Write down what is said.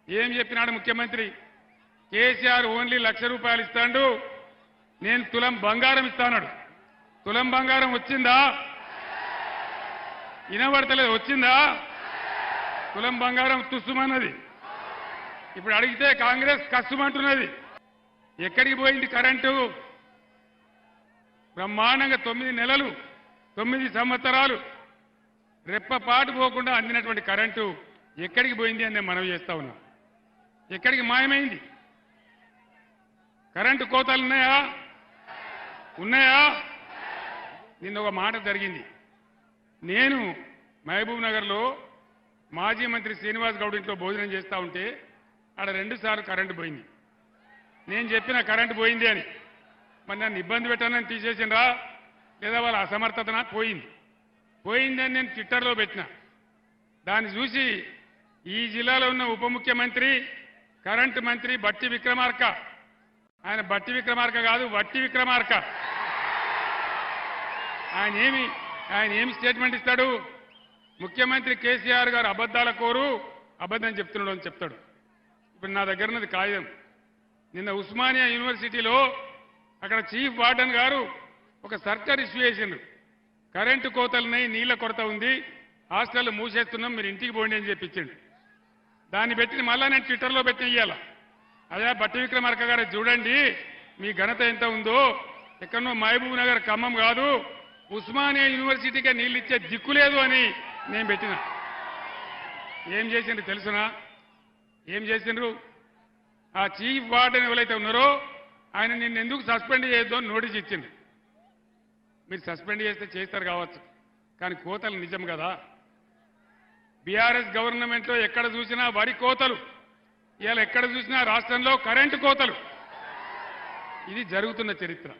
ఏం చెప్పినాడు ముఖ్యమంత్రి? కేసీఆర్ ఓన్లీ ₹1,00,000 ఇస్తాడు, నేను తులం బంగారం ఇస్తాడు. తులం బంగారం వచ్చిందా? వినబడతలేదు. వచ్చిందా? తులం బంగారం తుస్సుమన్నది. ఇప్పుడు అడిగితే కాంగ్రెస్ కస్సుమంటున్నది. ఎక్కడికి పోయింది కరెంటు? బ్రహ్మాండంగా 9 నెలలు 9 సంవత్సరాలు రెప్పపాటు పోకుండా అందినటువంటి కరెంటు ఎక్కడికి పోయింది అని నేను మనవి చేస్తా ఉన్నా. ఎక్కడికి మాయమైంది? కరెంటు కోతలు ఉన్నాయా? ఉన్నాయా? నిన్న ఒక మాట జరిగింది. నేను మహబూబ్ నగర్లో మాజీ మంత్రి శ్రీనివాస్ గౌడ్ ఇంట్లో భోజనం చేస్తూ ఉంటే ఆడ 2 సార్లు కరెంటు పోయింది. నేను చెప్పిన కరెంటు పోయింది అని. మరి నన్ను ఇబ్బంది పెట్టానని తీసేసినరా లేదా వాళ్ళ అసమర్థతన? పోయిందని నేను ట్విట్టర్లో పెట్టిన. దాన్ని చూసి ఈ జిల్లాలో ఉన్న ఉప ముఖ్యమంత్రి కరెంటు మంత్రి బట్టి విక్రమార్క, ఆయన బట్టి విక్రమార్క కాదు వట్టి విక్రమార్క, ఆయన ఏమి స్టేట్మెంట్ ఇస్తాడు? ముఖ్యమంత్రి కేసీఆర్ గారు అబద్ధాల కోరు, అబద్ధం చెప్తున్నాడు అని చెప్తాడు. ఇప్పుడు నా దగ్గర ఉన్నది కాగితం. నిన్న ఉస్మానియా యూనివర్సిటీలో అక్కడ చీఫ్ వార్డెన్ గారు ఒక సర్కార్ ఇష్యూ చేసిండ్రు. కరెంటు కోతలున్నాయి, నీళ్ల కొరత ఉంది, హాస్టల్ మూసేస్తున్నాం, మీరు ఇంటికి పోండి అని చెప్పించిండు. దాన్ని పెట్టి మళ్ళా నేను ట్విట్టర్లో పెట్టి ఇయ్యాల. అదే బట్టి విక్రమార్క గారు చూడండి మీ ఘనత ఎంత ఉందో, ఎక్కడో మహబూబ్ నగర్ ఖమ్మం కాదు ఉస్మానియా యూనివర్సిటీకే నీళ్ళు ఇచ్చే దిక్కు లేదు అని నేను పెట్టిన. ఏం చేసిండ్రు తెలుసునా? ఏం చేసిండ్రు? ఆ చీఫ్ వార్డెన్ ఎవరైతే ఉన్నారో ఆయన నిన్ను ఎందుకు సస్పెండ్ చేయొద్దు అని నోటీస్ ఇచ్చింది. మీరు సస్పెండ్ చేస్తే చేస్తారు కావచ్చు, కానీ కోతలు నిజం కదా. బీఆర్ఎస్ గవర్నమెంట్లో ఎక్కడ చూసినా వరి కోతలు, ఇవాళ ఎక్కడ చూసినా రాష్ట్రంలో కరెంటు కోతలు. ఇది జరుగుతున్న చరిత్ర.